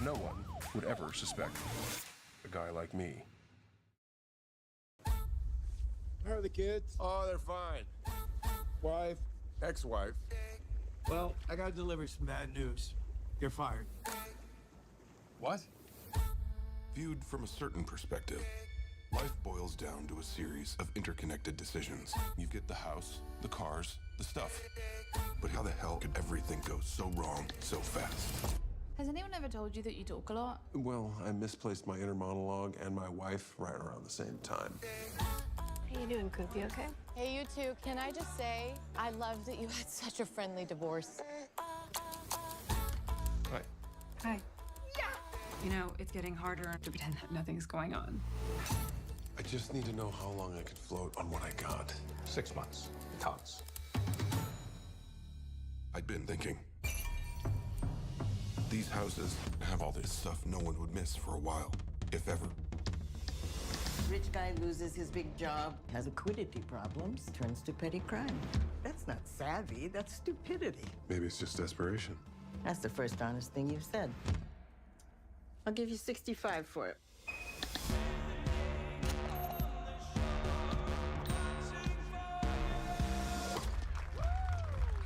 No one would ever suspect a guy like me. How are the kids? Oh, they're fine. Wife? Ex-wife? Well, I gotta deliver some bad news. You're fired. What? Viewed from a certain perspective, life boils down to a series of interconnected decisions. You get the house, the cars, the stuff. But how the hell could everything go so wrong so fast? Has anyone ever told you that you talk a lot? Well, I misplaced my inner monologue and my wife right around the same time. How you doing, Coop? You okay? Hey, you two, can I just say, I love that you had such a friendly divorce. Hi. Hi. You know, it's getting harder to pretend that nothing's going on. I just need to know how long I could float on what I got. 6 months, tops. I'd been thinking. These houses have all this stuff no one would miss for a while, if ever. Rich guy loses his big job, has liquidity problems, turns to petty crime. That's not savvy, that's stupidity. Maybe it's just desperation. That's the first honest thing you've said. I'll give you 65 for it.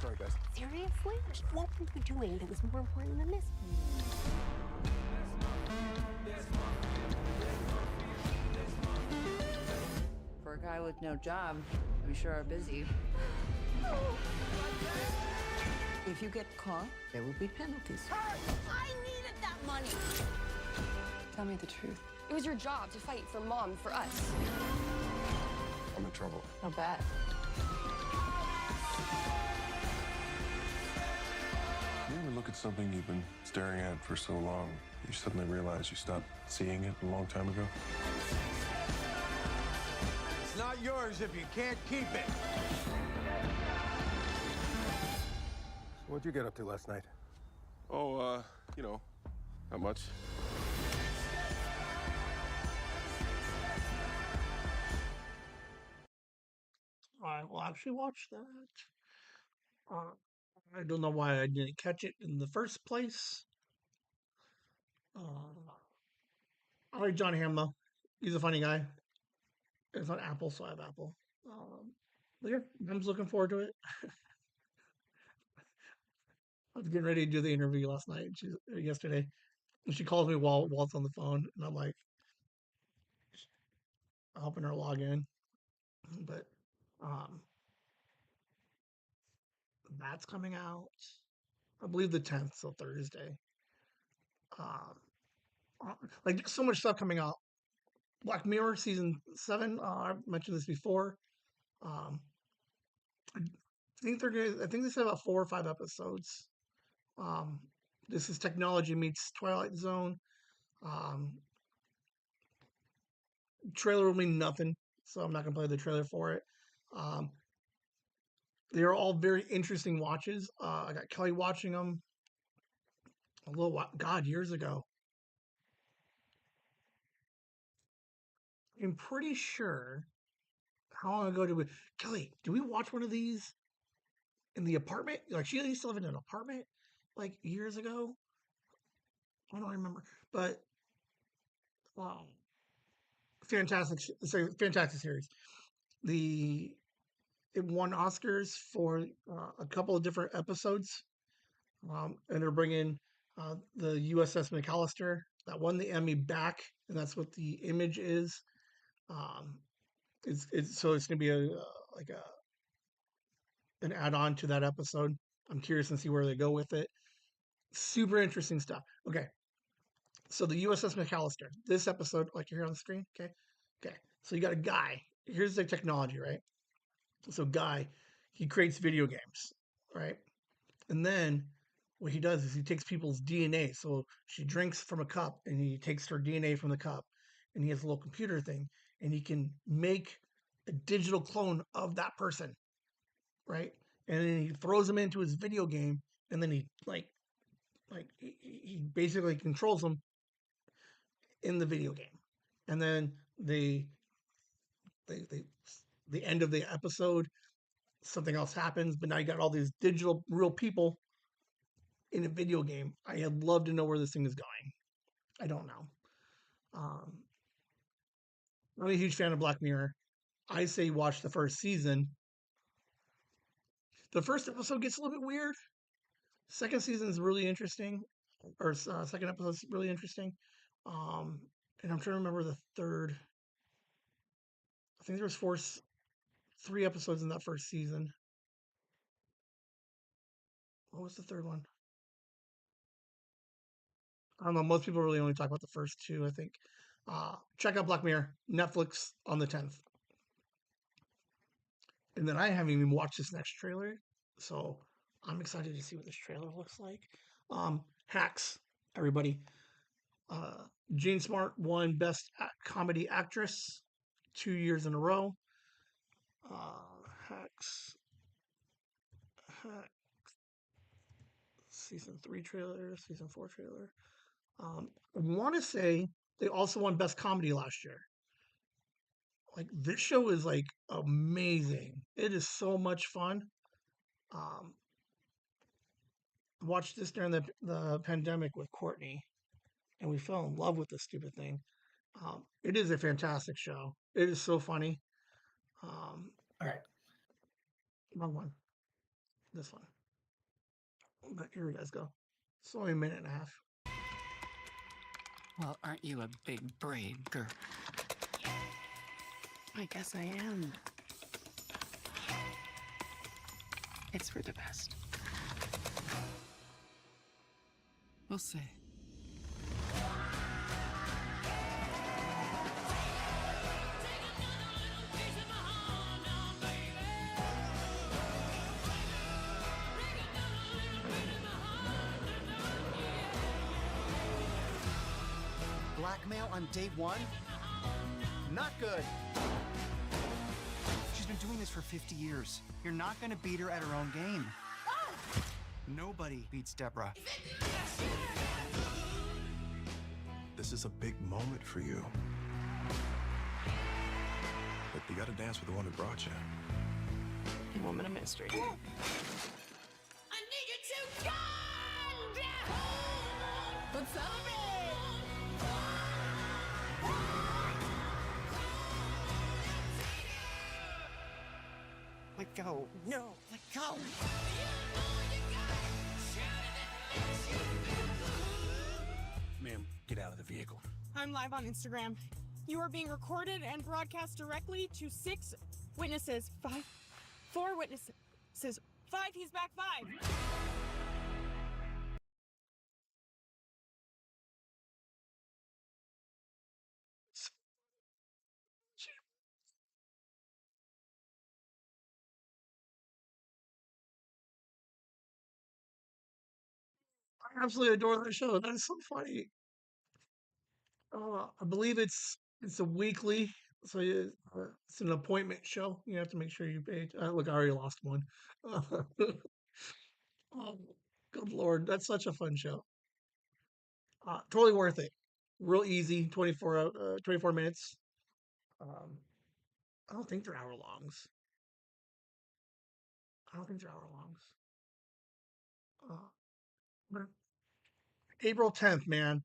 Sorry, guys. Seriously? What were you doing that was more important than this? For a guy with no job, we sure are busy. If you get caught, there will be penalties. I needed that money. Tell me the truth. It was your job to fight for Mom, for us. I'm in trouble. How bad? You ever look at something you've been staring at for so long, you suddenly realize you stopped seeing it a long time ago? It's not yours if you can't keep it. What'd you get up to last night? Oh, you know, not much. I will actually watch that. I don't know why I didn't catch it in the first place. I like John Hamm though. He's a funny guy. It's on Apple, so I have Apple. But yeah, I'm looking forward to it. I was getting ready to do the interview last night, yesterday, and she calls me while it's on the phone, and I'm like helping her log in. But um, that's coming out, I believe the 10th, so Thursday. Um, like there's so much stuff coming out. Black Mirror season 7. I've mentioned this before. Um, I think they're gonna. I think they said about 4 or 5 episodes. Um, this is technology meets Twilight Zone. Um, trailer will mean nothing, so I'm not gonna play the trailer for it. Um, they're all very interesting watches. I got Kelly watching them a little while, God, years ago. I'm pretty sure. How long ago did we, Kelly? Did we watch one of these in the apartment? Like she used to live in an apartment like years ago. I don't remember, but um, fantastic, fantastic series. The It won Oscars for a couple of different episodes, and they're bringing the USS McAllister that won the Emmy back, and that's what the image is. Um, it's going to be like an add-on to that episode. I'm curious to see where they go with it. Super interesting stuff. Okay, so the USS McAllister. This episode, like you're here on the screen. Okay. So you got a guy. Here's the technology, right? So guy, he creates video games, right? And then what he does is he takes people's DNA. So she drinks from a cup, and he takes her DNA from the cup, and he has a little computer thing, and he can make a digital clone of that person, right? And then he throws them into his video game, and then he he basically controls them in the video game. And then they the end of the episode, something else happens, but now you got all these digital real people in a video game. I'd love to know where this thing is going. I don't know. Um, I'm a huge fan of Black Mirror. I say watch the first season. The first episode gets a little bit weird. Second season is really interesting, or second episode is really interesting. And I'm trying to remember the third. I think there was 3 episodes in that first season. What was the third one? I don't know. Most people really only talk about the first 2, I think. Check out Black Mirror, Netflix on the 10th. And then I haven't even watched this next trailer, so I'm excited to see what this trailer looks like. Hacks, everybody. Jean Smart won Best Comedy Actress 2 years in a row. Hacks. Season 3 trailer, season 4 trailer. I want to say they also won Best Comedy last year. Like, this show is like amazing. It is so much fun. Watched this during the pandemic with Courtney, and we fell in love with this stupid thing. It is a fantastic show. It is so funny. All right, wrong one. This one. But here you guys go. It's only a minute and a half. Well, aren't you a big, brave girl? I guess I am. It's for the best. We'll see. Blackmail on day one? Not good. She's been doing this for 50 years. You're not gonna beat her at her own game. Nobody beats Deborah. This is a big moment for you. But you gotta dance with the one who brought you. A woman of mystery. Let's celebrate! Let go. No, let go. Ma'am, get out of the vehicle. I'm live on Instagram. You are being recorded and broadcast directly to 6 witnesses. 4 witnesses. 5, he's back 5. I absolutely adore that show. That is so funny. I believe it's a weekly, so it's an appointment show. You have to make sure you pay. Look, I already lost one. Oh, good lord, that's such a fun show. Totally worth it. Real easy, 24 minutes. I don't think they're hour longs. But April 10th, man.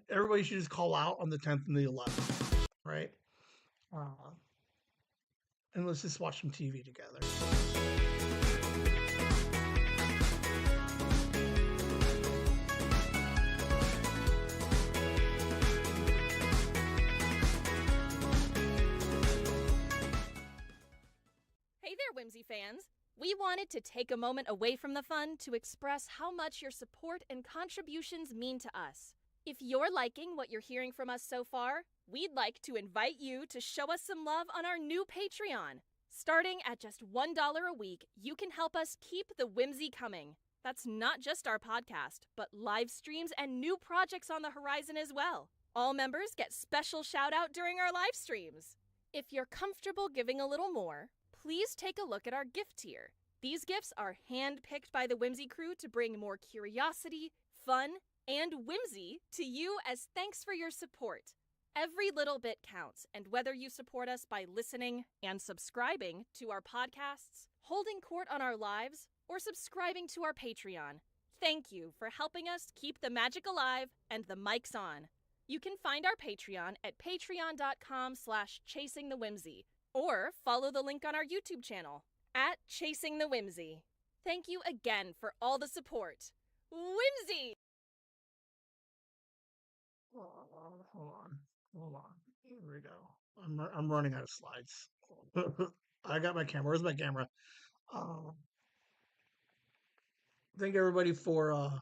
Everybody should just call out on the 10th and the 11th, right? And let's just watch some TV together. Hey there, Whimsy fans! We wanted to take a moment away from the fun to express how much your support and contributions mean to us. If you're liking what you're hearing from us so far, we'd like to invite you to show us some love on our new Patreon. Starting at just $1 a week, you can help us keep the whimsy coming. That's not just our podcast, but live streams and new projects on the horizon as well. All members get special shout out during our live streams. If you're comfortable giving a little more, please take a look at our gift tier. These gifts are hand-picked by the Whimsy crew to bring more curiosity, fun, and whimsy to you as thanks for your support. Every little bit counts, and whether you support us by listening and subscribing to our podcasts, holding court on our lives, or subscribing to our Patreon, thank you for helping us keep the magic alive and the mics on. You can find our Patreon at patreon.com/chasingthewhimsy, or follow the link on our YouTube channel, @ChasingTheWhimsy. Thank you again for all the support. Whimsy! Hold on. Here we go. I'm running out of slides. I got my camera. Where's my camera? Thank everybody for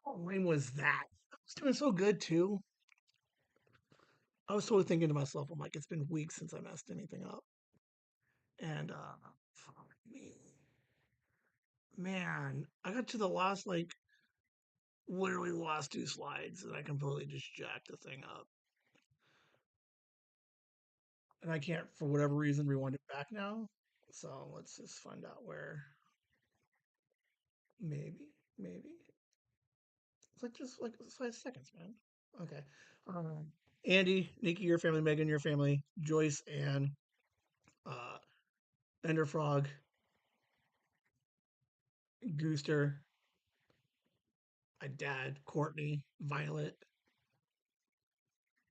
When was that? I was doing so good too. I was totally thinking to myself, I'm like, it's been weeks since I messed anything up. And fuck me. Man, I got to the last literally the last two slides and I completely just jacked the thing up. And I can't for whatever reason rewind it back now. So let's just find out where maybe. It's like just like 5 seconds, man. Okay. Andy, Nikki, your family, Megan, your family, Joyce, Ann, uh, Enderfrog, Gooster, my dad, Courtney, Violet.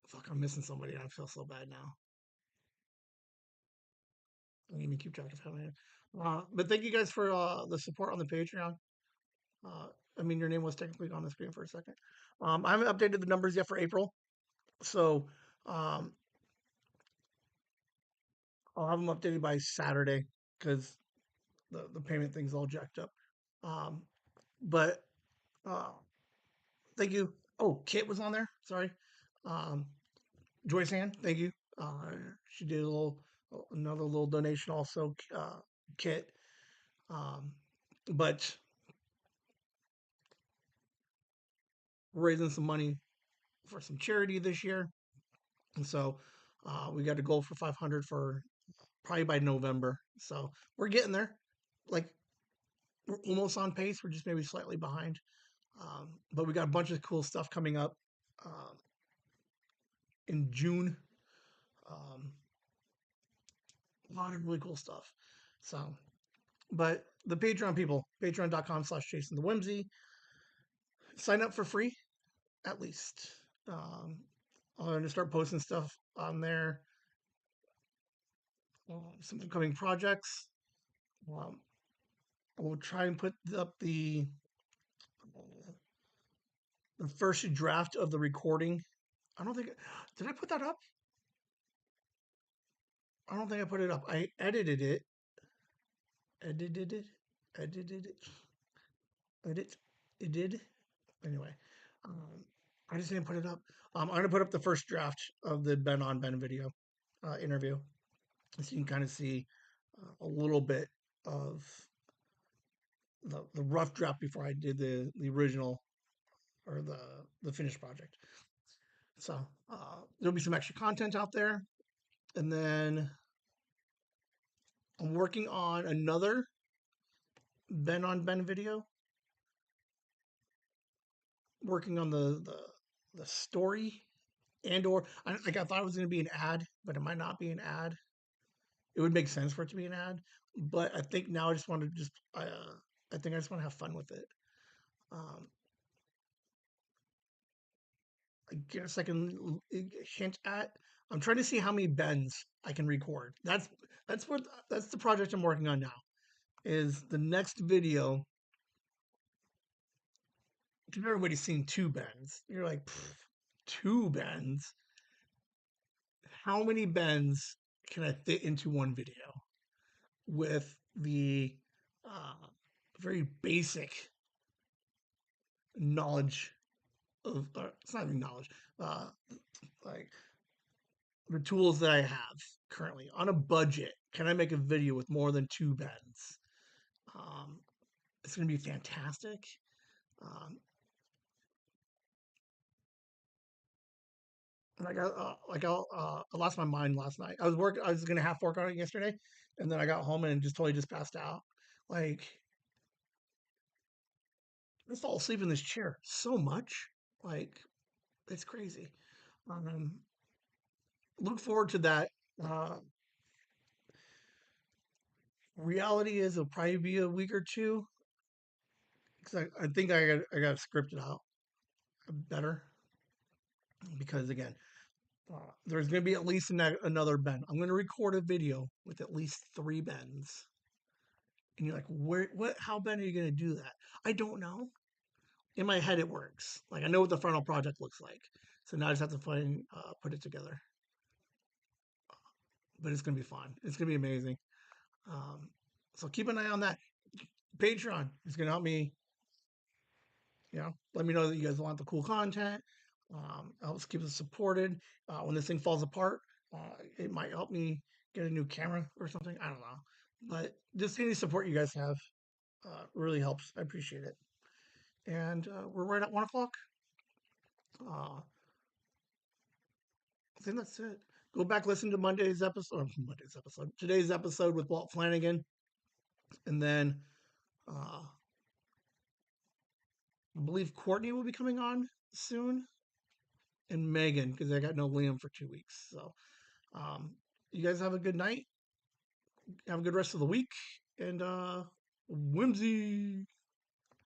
Fuck, I'm missing somebody. I feel so bad now. I don't even keep track of how many. But thank you guys for the support on the Patreon. I mean, your name was technically on the screen for a second. I haven't updated the numbers yet for April, so I'll have them updated by Saturday because the payment thing's all jacked up. But uh, thank you. Oh, Kit was on there. Sorry. Um, Joyce Ann, thank you. She did another little donation also. Kit. Um, but we're raising some money for some charity this year, and so we got a goal for 500 for probably by November. So we're getting there. Like we're almost on pace. We're just maybe slightly behind. But we got a bunch of cool stuff coming up in June. A lot of really cool stuff. So, but the Patreon people, patreon.com/chasing the whimsy, sign up for free at least. I'm going to start posting stuff on there. Some upcoming projects. We'll try and put up the first draft of the recording. I don't think did I put that up? I don't think I put it up. I edited it. Edited it. Edited it. Edit. It did. Anyway, I just didn't put it up. I'm gonna put up the first draft of the Ben on Ben video interview, so you can kind of see a little bit of the rough draft before I did the original or the finished project. So there'll be some extra content out there, and then I'm working on another Ben on Ben video. Working on the story and or I thought it was going to be an ad, but it might not be an ad. It would make sense for it to be an ad, but I think now I just want to I think I just want to have fun with it. I guess I can hint at. I'm trying to see how many bends I can record. That's the project I'm working on now. Is the next video? Because everybody's seen two bends. You're like, two bends. How many bends can I fit into one video with the very basic knowledge of it's not even knowledge like the tools that I have currently on a budget? Can I make a video with more than two bends? It's going to be fantastic. And I lost my mind last night. I was going to half work on it yesterday, and then I got home and just totally just passed out. Like I fall asleep in this chair so much. Like it's crazy. Look forward to that. Reality is it'll probably be a week or two because I think I got scripted out better because again, there's going to be at least another bend. I'm going to record a video with at least 3 bends, and you're like, how bend are you going to do that? I don't know. In my head, it works. Like I know what the final project looks like, so now I just have to put it together. But it's going to be fun. It's going to be amazing. So keep an eye on that. Patreon is going to help me let me know that you guys want the cool content. Helps keep us supported. When this thing falls apart, it might help me get a new camera or something. I don't know. But just any support you guys have really helps. I appreciate it. And we're right at 1 o'clock. I think that's it. Go back, listen to today's episode with Walt Flanagan. And then I believe Courtney will be coming on soon. And Megan, because I got no Liam for 2 weeks. So you guys have a good night. Have a good rest of the week. And Whimsy.